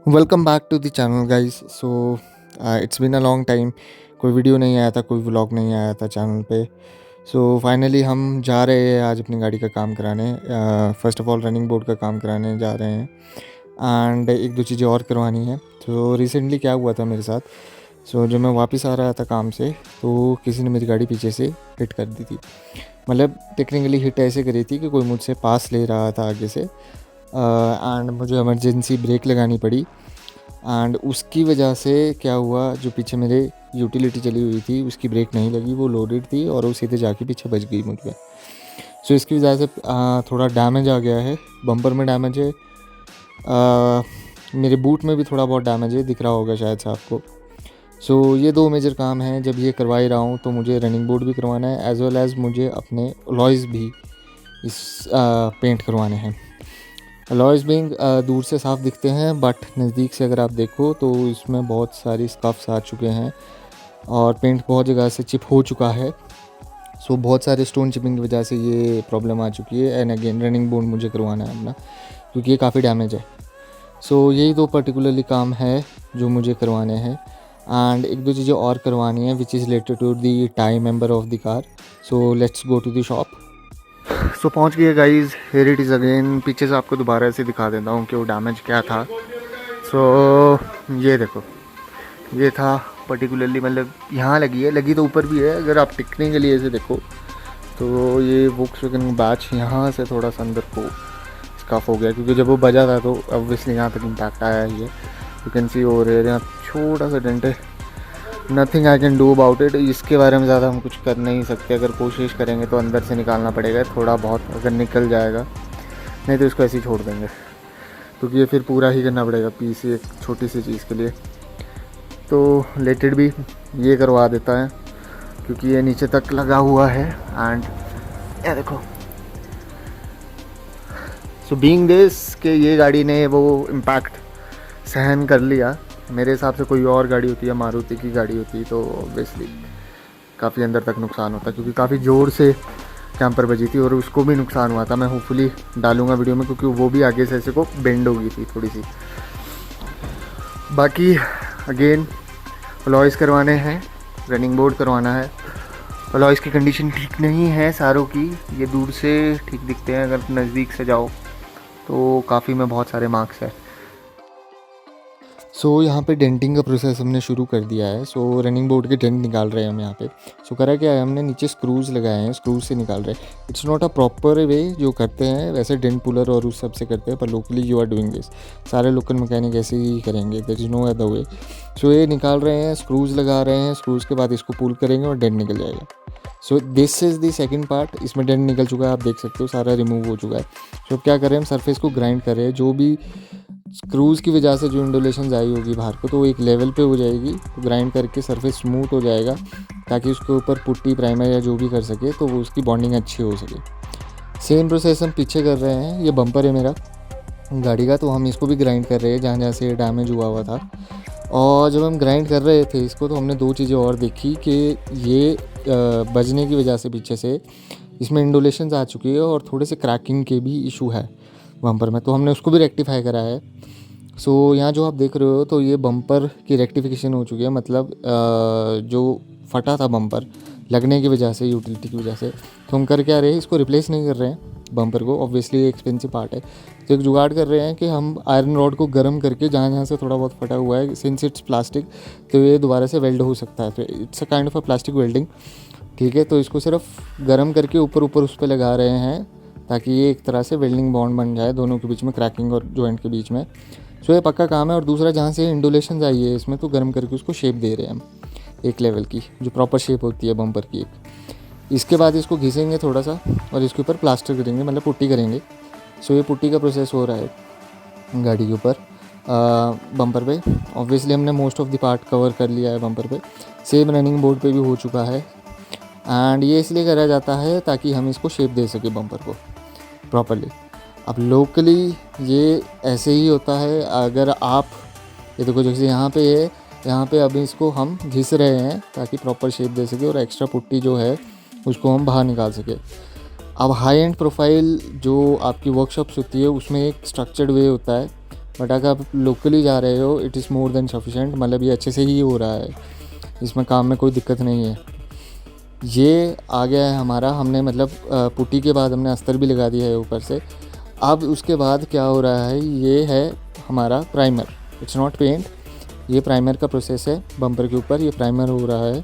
Welcome back to the channel guys. So it's been a long time, कोई video नहीं आया था, कोई व्लॉग नहीं आया था चैनल पे। सो फाइनली हम जा रहे हैं आज अपनी गाड़ी का काम कराने। First of all running board का काम कराने जा रहे हैं एंड एक दो चीज़ें और करवानी है। तो रिसेंटली क्या हुआ था मेरे साथ, जब मैं वापस आ रहा था काम से तो किसी ने मेरी गाड़ी पीछे से हिट कर दी थी। मतलब टेक्निकली हिट ऐसे करी थी कि कोई मुझसे पास ले रहा था आगे से एंड मुझे इमरजेंसी ब्रेक लगानी पड़ी। एंड उसकी वजह से क्या हुआ, जो पीछे मेरे यूटिलिटी चली हुई थी उसकी ब्रेक नहीं लगी, वो लोडेड थी और वो सीधे जाके पीछे बच गई मुझ पे। सो इसकी वजह से थोड़ा डैमेज आ गया है, बम्पर में डैमेज है, मेरे बूट में भी थोड़ा बहुत डैमेज है, दिख रहा होगा शायद से आपको। सो ये दो मेजर काम हैं। जब ये करवा ही रहा हूँ तो मुझे रनिंग बोर्ड भी करवाना है एज वेल एज़ मुझे अपने अलॉयज़ भी इस पेंट करवाने हैं। अलॉयज़ बिंग दूर से साफ़ दिखते हैं बट नज़दीक से अगर आप देखो तो इसमें बहुत सारी स्कफ्स आ चुके हैं और पेंट बहुत जगह से चिप हो चुका है। सो बहुत सारे स्टोन चिपिंग की वजह से ये प्रॉब्लम आ चुकी है एंड अगेन रनिंग बोर्ड मुझे करवाना है अपना, क्योंकि ये काफ़ी डैमेज है। सो यही दो पर्टिकुलरली काम है जो मुझे करवाने हैं एंड एक दो चीज़ें और करवानी है which is related to the tie member of the car. So let's go to the shop. So पहुंच गए guys, here it is again. पीछे से आपको दोबारा से दिखा देता हूँ कि वो डैमेज क्या था। ये देखो, ये था पर्टिकुलरली, मतलब यहाँ लगी तो ऊपर भी है। अगर आप टिकने के लिए ऐसे देखो तो ये वोक्सवैगन बैच यहाँ से थोड़ा सा अंदर को स्कफ हो गया, क्योंकि जब वो बजा था तो ऑब्वियसली यहाँ तक इम्पैक्ट आया ही है। You can see over here, यहाँ छोटा सा डेंट है। Nothing I can do about it. इसके बारे में ज़्यादा हम कुछ कर नहीं सकते। अगर कोशिश करेंगे तो अंदर से निकालना पड़ेगा थोड़ा बहुत, अगर निकल जाएगा, नहीं तो इसको ऐसे ही छोड़ देंगे, क्योंकि ये फिर पूरा ही करना पड़ेगा पीस एक छोटी सी चीज़ के लिए। तो लेटेड भी ये करवा देता है क्योंकि ये नीचे तक लगा हुआ है एंड ये देखो। सो बीइंग दिस कि ये गाड़ी ने वो इम्पैक्ट सहन कर लिया। मेरे हिसाब से कोई और गाड़ी होती है, मारुति की गाड़ी होती तो ऑब्वियसली काफ़ी अंदर तक नुकसान होता, क्योंकि काफ़ी ज़ोर से कैंपर बजी थी और उसको भी नुकसान हुआ था। मैं होपफुली डालूंगा वीडियो में, क्योंकि वो भी आगे से ऐसे को बेंड हो गई थी थोड़ी सी। बाकी अगेन अलॉयज़ करवाने हैं, रनिंग बोर्ड करवाना है। अलॉयज़ की कंडीशन ठीक नहीं है सारों की, ये दूर से ठीक दिखते हैं, अगर नज़दीक से जाओ तो काफ़ी में बहुत सारे मार्क्स है। यहाँ पे डेंटिंग का प्रोसेस हमने शुरू कर दिया है। रनिंग बोर्ड के डेंट निकाल रहे हैं हम यहाँ पे। करा क्या है, हमने नीचे स्क्रूज़ लगाए हैं, स्क्रूज से निकाल रहे हैं। It's not a proper way जो करते हैं वैसे डेंट पुलर और उस सब से करते हैं, पर locally you are doing this. सारे लोकल मैकेनिक ऐसे ही करेंगे, there is no other way. ये निकाल रहे हैं, स्क्रूज़ लगा रहे हैं, स्क्रूज़ के बाद इसको पुल करेंगे और डेंट निकल जाएगा। This is the second part. इसमें डेंट निकल चुका है, आप देख सकते हो, सारा रिमूव हो चुका है। अब क्या करें, हम सरफेस को ग्राइंड कर रहे हैं। जो भी स्क्रूज़ की वजह से जो इंडोलेशन आई होगी बाहर को, तो वो एक लेवल पे हो जाएगी। तो ग्राइंड करके सरफेस स्मूथ हो जाएगा, ताकि उसके ऊपर पुट्टी प्राइमर या जो भी कर सके तो वो उसकी बॉन्डिंग अच्छी हो सके। सेम प्रोसेस हम पीछे कर रहे हैं। ये बम्पर है मेरा गाड़ी का, तो हम इसको भी ग्राइंड कर रहे हैं जहाँ जहाँ से डैमेज हुआ था। और जब हम ग्राइंड कर रहे थे इसको, तो हमने दो चीज़ें और देखी कि ये बजने की वजह से पीछे से इसमें इंडोलेशन आ चुकी है और थोड़े से क्रैकिंग के भी इशू है बम्पर में, तो हमने उसको भी रेक्टिफाई करा है। यहाँ जो आप देख रहे हो तो ये बम्पर की रेक्टिफिकेशन हो चुकी है। मतलब जो फटा था बम्पर लगने की वजह से, यूटिलिटी की वजह से, तो हम कर क्या रहे हैं, इसको रिप्लेस नहीं कर रहे हैं बम्पर को, ऑब्वियसली एक्सपेंसिव पार्ट है। तो एक जुगाड़ कर रहे हैं कि हम आयरन रॉड को गर्म करके जहाँ जहाँ से थोड़ा बहुत फटा हुआ है, सिंस इट्स प्लास्टिक, तो ये दोबारा से वेल्ड हो सकता है। तो it's a kind of a plastic welding, ठीक है। तो इसको सिर्फ गर्म करके ऊपर उस पर लगा रहे हैं, ताकि ये एक तरह से वेल्डिंग बॉन्ड बन जाए दोनों के बीच में, क्रैकिंग और जॉइंट के बीच में। ये पक्का काम है। और दूसरा, जहाँ से इंडोलेशन आई है इसमें, तो गर्म करके उसको शेप दे रहे हैं हम, एक लेवल की जो प्रॉपर शेप होती है बम्पर की एक। इसके बाद इसको घिसेंगे थोड़ा सा और इसके ऊपर प्लास्टर करेंगे, मतलब पुट्टी करेंगे। ये पुट्टी का प्रोसेस हो रहा है गाड़ी के ऊपर, बम्पर पे। ऑब्वियसली हमने most of the part cover कर लिया है बम्पर पे। सेम रनिंग बोर्ड पे भी हो चुका है एंड ये इसलिए करा जाता है ताकि हम इसको शेप दे सकें बम्पर को प्रॉपरली। अब लोकली ये ऐसे ही होता है। अगर आप ये देखो, जैसे यहाँ पे है, यहाँ पे अभी इसको हम घिस रहे हैं ताकि प्रॉपर शेप दे सके और एक्स्ट्रा पुट्टी जो है उसको हम बाहर निकाल सके। अब हाई एंड प्रोफाइल जो आपकी वर्कशॉप्स होती है उसमें एक स्ट्रक्चर्ड वे होता है बट अगर आप लोकली जा रहे हो it is more than sufficient, मतलब ये अच्छे से ही हो रहा है, इसमें काम में कोई दिक्कत नहीं है। ये आ गया है हमारा, हमने मतलब पुट्टी के बाद हमने अस्तर भी लगा दिया है ऊपर से। अब उसके बाद क्या हो रहा है, ये है हमारा प्राइमर, इट्स नॉट पेंट, ये प्राइमर का प्रोसेस है। बम्पर के ऊपर ये प्राइमर हो रहा है।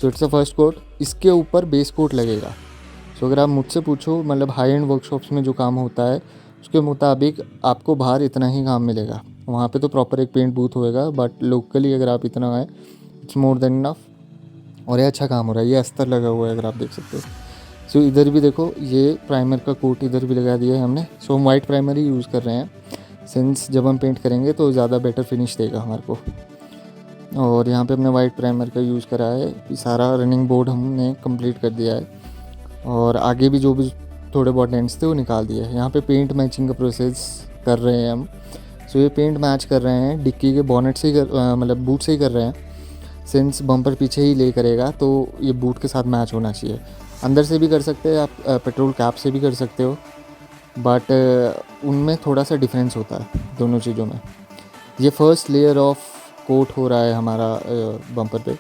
So it's a first coat, इसके ऊपर बेस कोट लगेगा। सो अगर आप मुझसे पूछो, मतलब हाई एंड वर्कशॉप्स में जो काम होता है उसके मुताबिक आपको बाहर इतना ही काम मिलेगा। वहाँ पे तो प्रॉपर एक पेंट बूथ होएगा, बट लोकली अगर आप इतना है इट्स मोर देन इनफ। और ये अच्छा काम हो रहा है, ये अस्तर लगा हुआ है अगर आप देख सकते हो। सो इधर भी देखो, ये प्राइमर का कोट इधर भी लगा दिया है हमने। सो हम वाइट प्राइमर ही यूज़ कर रहे हैं, सिंस जब हम पेंट करेंगे तो ज़्यादा बेटर फिनिश देगा हमारे को। और यहाँ पे हमने वाइट प्राइमर का यूज़ करा है। सारा रनिंग बोर्ड हमने कंप्लीट कर दिया है, और आगे भी जो भी थोड़े बहुत डेंट्स थे वो निकाल दिए हैं। यहाँ पे पेंट मैचिंग का प्रोसेस कर रहे हैं हम। सो ये पेंट मैच कर रहे हैं डिक्की के बॉनेट से ही मतलब बूट से ही कर रहे हैं। सिंस बम्पर पीछे ही ले करेगा तो ये बूट के साथ मैच होना चाहिए। अंदर से भी कर सकते हैं आप, पेट्रोल कैप से भी कर सकते हो, बट उनमें थोड़ा सा डिफरेंस होता है दोनों चीज़ों में। ये फर्स्ट लेयर ऑफ कोट हो रहा है हमारा बम्पर पे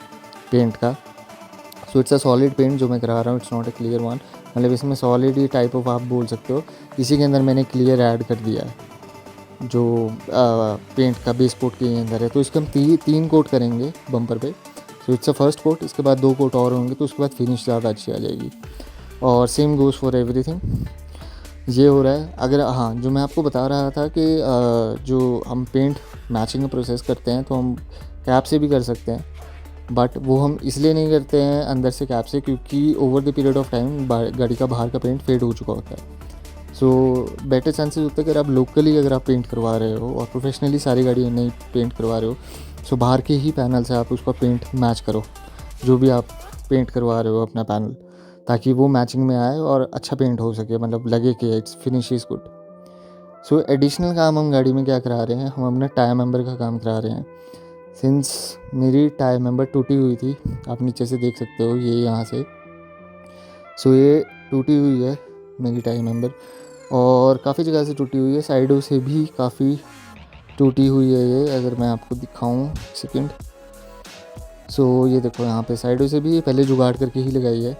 पेंट का। So it's a solid paint जो मैं करा रहा हूँ, it's not a clear one, मतलब इसमें सॉलिड ही टाइप ऑफ आप बोल सकते हो। इसी के अंदर मैंने क्लियर ऐड कर दिया है जो पेंट का बेस कोट के अंदर है। तो इसके हम तीन कोट करेंगे बम्पर पे। So it's a first coat, इसके बाद 2 कोट और होंगे तो उसके बाद फिनिश ज़्यादा अच्छी आ जाएगी। और सेम गोज़ फॉर एवरीथिंग, ये हो रहा है। अगर हाँ, जो मैं आपको बता रहा था कि जो हम पेंट मैचिंग का प्रोसेस करते हैं तो हम कैप से भी कर सकते हैं, बट वो हम इसलिए नहीं करते हैं अंदर से कैप से, क्योंकि over the period of time गाड़ी का बाहर का पेंट फेड हो चुका होता है। सो बेटर चांसेस होते हैं अगर आप लोकली अगर आप पेंट करवा रहे हो और प्रोफेशनली सारी गाड़ी नहीं पेंट करवा रहे हो, सो बाहर के ही पैनल से आप उसका पेंट मैच करो, जो भी आप पेंट करवा रहे हो अपना पैनल, ताकि वो मैचिंग में आए और अच्छा पेंट हो सके, मतलब लगे कि it's finish is good. So additional काम हम गाड़ी में क्या करा रहे हैं, हम अपने टायर मेंबर का काम करा रहे हैं। सिंस मेरी टायर मेंबर टूटी हुई थी, आप नीचे से देख सकते हो ये यहाँ से। सो ये टूटी हुई है मेरी टायर मेंबर, और काफ़ी जगह से टूटी हुई है, साइडों से भी काफ़ी टूटी हुई है ये। अगर मैं आपको दिखाऊं सेकंड, सो ये देखो यहाँ पे साइडों से भी पहले जुगाड़ करके ही लगाई है।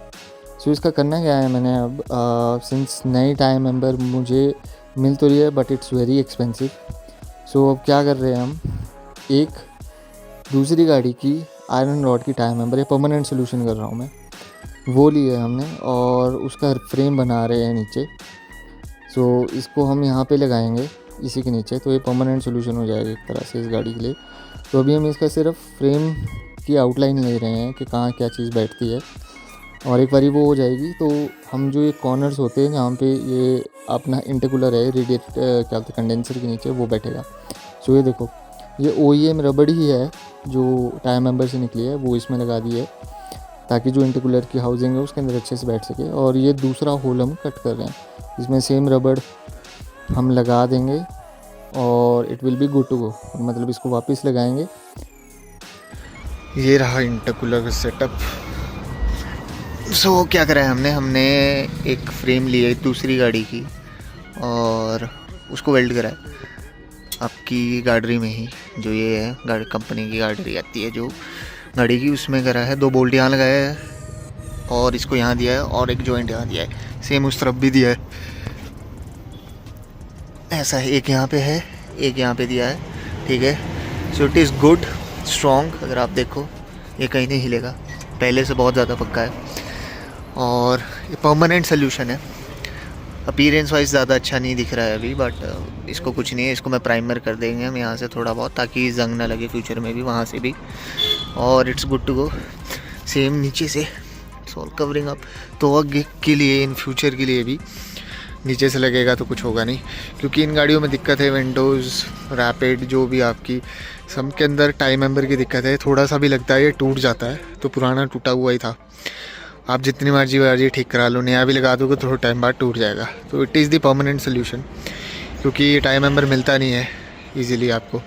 सो इसका करना क्या है, मैंने अब सिंस नई टायर मेंबर मुझे मिल तो रही है बट इट्स वेरी एक्सपेंसिव। सो अब क्या कर रहे हैं हम, एक दूसरी गाड़ी की आयरन रॉड की टायर मेंबर, ये परमानेंट सोल्यूशन कर रहा हूँ मैं, वो ली है हमने और उसका फ्रेम बना रहे हैं नीचे। सो इसको हम यहाँ पे लगाएंगे इसी के नीचे, तो ये परमानेंट सोल्यूशन हो जाएगा एक तरह से इस गाड़ी के लिए। तो अभी हम इसका सिर्फ फ्रेम की आउटलाइन ले रहे हैं कि कहाँ क्या चीज़ बैठती है, और एक बारी वो हो जाएगी तो हम जो ये कॉर्नर्स होते हैं जहाँ पे ये अपना इंटरकूलर है रेडिएट क्या बोलते हैं कंडेंसर के नीचे, वो बैठेगा। सो ये देखो, ये OEM रबड़ ही है जो टायर मेंबर से निकली है, वो इसमें लगा दी है ताकि जो इंटरकूलर की हाउसिंग है उसके अंदर अच्छे से बैठ सके। और ये दूसरा होल हम कट कर रहे हैं, इसमें सेम रबड़ हम लगा देंगे और it will be good to go, मतलब इसको वापस लगाएंगे। ये रहा इंटरकूलर सेटअप। सो क्या करा है हमने एक फ्रेम ली है दूसरी गाड़ी की और उसको वेल्ड करा है आपकी गाड़ी में ही, जो ये है गाड़ी कंपनी की गाड़ी आती है जो गाड़ी की, उसमें करा है। 2 बोल्ट यहाँ लगाया है और इसको यहाँ दिया है और एक जॉइंट यहाँ दिया है, सेम उस तरफ भी दिया है। ऐसा है, एक यहाँ पे है एक यहाँ पे दिया है, ठीक है। So it is good strong, अगर आप देखो ये कहीं नहीं हिलेगा, पहले से बहुत ज़्यादा पक्का है और ये परमानेंट सोल्यूशन है। अपीयरेंस वाइज ज़्यादा अच्छा नहीं दिख रहा है अभी, बट इसको कुछ नहीं है, इसको मैं प्राइमर कर देंगे हम यहाँ से थोड़ा बहुत, ताकि जंग ना लगे फ्यूचर में भी वहाँ से भी, और it's good to go. Same नीचे से इट्स ऑल कवरिंग अप, तो आगे के लिए इन फ्यूचर के लिए भी नीचे से लगेगा तो कुछ होगा नहीं, क्योंकि इन गाड़ियों में दिक्कत है विंडोज़ रैपिड जो भी आपकी सब के अंदर टायर मेंबर की दिक्कत है, थोड़ा सा भी लगता है ये टूट जाता है। तो पुराना टूटा हुआ ही था, आप जितनी मर्जी ठीक करा लो, नया भी लगा दोगे थोड़ा टाइम बाद टूट जाएगा। तो it is the permanent solution, क्योंकि ये टायर मेंबर मिलता नहीं है इजीली आपको।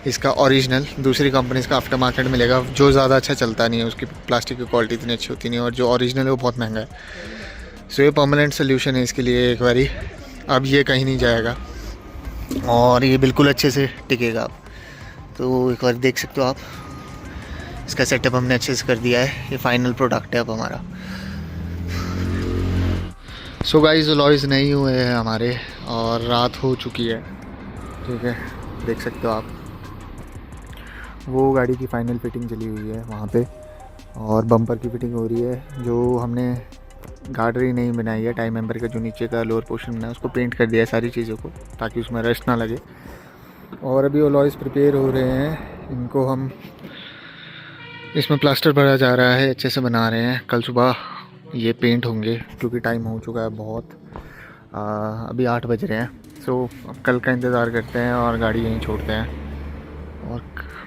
इसका ओरिजिनल दूसरी कंपनी का आफ्टर मार्केट मिलेगा, जो ज़्यादा अच्छा चलता नहीं है, उसकी प्लास्टिक की क्वालिटी इतनी अच्छी होती नहीं है, और जो ओरिजिनल है वो बहुत महंगा है। सो ये परमानेंट सोल्यूशन है इसके लिए एक बारी, अब ये कहीं नहीं जाएगा। और ये बिल्कुल अच्छे से टिकेगा आप। तो एक बार देख सकते हो आप, इसका सेटअप हमने अच्छे से कर दिया है। ये फाइनल प्रोडक्ट है अब हमारा। सो गाइस अलॉयज़ नहीं हुए हैं हमारे और रात हो चुकी है, ठीक है, देख सकते हो आप। वो गाड़ी की फ़ाइनल फिटिंग चली हुई है वहाँ पे, और बम्पर की फिटिंग हो रही है। जो हमने गार्डरी नहीं बनाई है, टाइम मेंबर का जो नीचे का लोअर पोर्शन बना है उसको पेंट कर दिया है सारी चीज़ों को, ताकि उसमें रस्ट ना लगे। और अभी अलॉयज़ प्रिपेयर हो रहे हैं, इनको हम इसमें प्लास्टर भरा जा रहा है, अच्छे से बना रहे हैं। कल सुबह ये पेंट होंगे क्योंकि टाइम हो चुका है बहुत। अभी 8 बज रहे हैं। सो अब कल का इंतज़ार करते हैं और गाड़ी यहीं छोड़ते हैं, और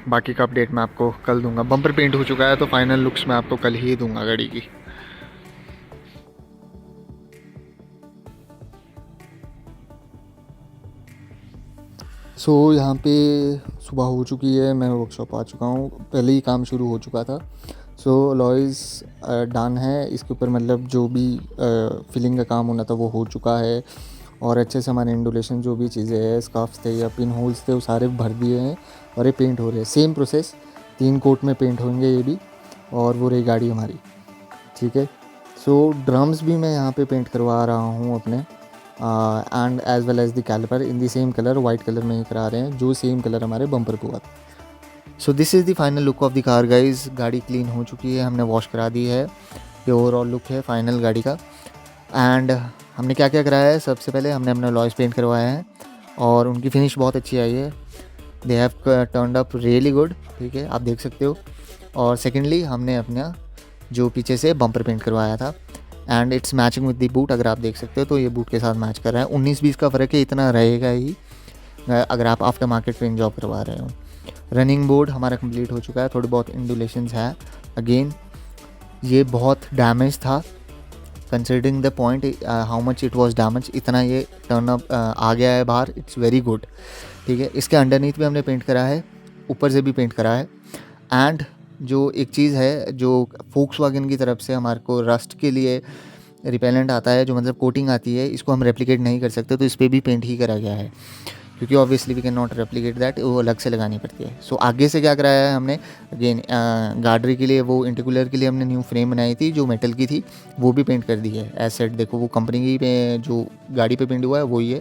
बाकी का अपडेट मैं आपको कल दूंगा। बम्पर पेंट हो चुका है तो फाइनल लुक्स मैं आपको कल ही दूंगा गाड़ी की। सो यहाँ पे सुबह हो चुकी है, मैं वर्कशॉप आ चुका हूँ, पहले ही काम शुरू हो चुका था। सो लॉयज़ डन है, इसके ऊपर मतलब जो भी फिलिंग का काम होना था वो हो चुका है। और अच्छे से हमारे इंडुलेशन जो भी चीज़ें हैं, स्काफ्स थे या पिन होल्स थे, वो सारे भर दिए हैं और ये पेंट हो रहे हैं। सेम प्रोसेस 3 कोट में पेंट होंगे ये भी। और वो रही गाड़ी हमारी, ठीक है। सो ड्रम्स भी मैं यहाँ पे पेंट करवा रहा हूँ अपने, and as well as the caliper in the same colour, white colour में ही करा रहे हैं जो सेम कलर हमारे बम्पर को हुआ था। So this is the final look of the car guys. गाड़ी क्लीन हो चुकी है, हमने वॉश करा दी है। ये ओवरऑल लुक है फाइनल गाड़ी का। एंड हमने क्या क्या कराया है, सबसे पहले हमने अपना लॉयज़ पेंट करवाया है और उनकी फिनिश बहुत अच्छी आई है। They have turned up really good, ठीक है, आप देख सकते हो। और सेकेंडली हमने अपना जो पीछे से बम्पर पेंट करवाया था, and it's matching with the boot. अगर आप देख सकते हो तो ये बूट के साथ मैच कर रहा है। 19-20 का फ़र्क है, इतना रहेगा ही अगर आप आफ्टर मार्केट पेंट जॉब करवा रहे हो। रनिंग बोर्ड हमारा कंप्लीट हो चुका है, थोड़ी बहुत इंडुलेशंस है। अगेन ये बहुत डैमेज था, considering the point how much it was damage, इतना ये टर्न अप आ गया है बाहर, इट्स वेरी गुड, ठीक है। इसके अंडरनीथ भी हमने पेंट करा है, ऊपर से भी पेंट करा है। एंड जो एक चीज़ है जो फोक्सवैगन की तरफ से हमारे को रस्ट के लिए रिपेलेंट आता है, जो मतलब कोटिंग आती है, इसको हम रेप्लिकेट नहीं कर सकते, तो इस पर भी पेंट ही करा गया है, क्योंकि obviously we can not replicate that, वो अलग से लगानी पड़ती है। सो आगे से क्या कराया है हमने, अगेन गार्डरी के लिए, वो इंटिकुलर के लिए हमने न्यू फ्रेम बनाई थी जो मेटल की थी, वो भी पेंट कर दी है। एज सेट देखो, वो कंपनी की पे जो गाड़ी पे पेंट हुआ है वही है।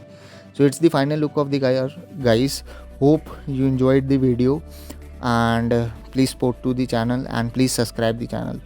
So it's the final look of the guys. Hope you enjoyed the video, and please support to the channel and please subscribe the channel.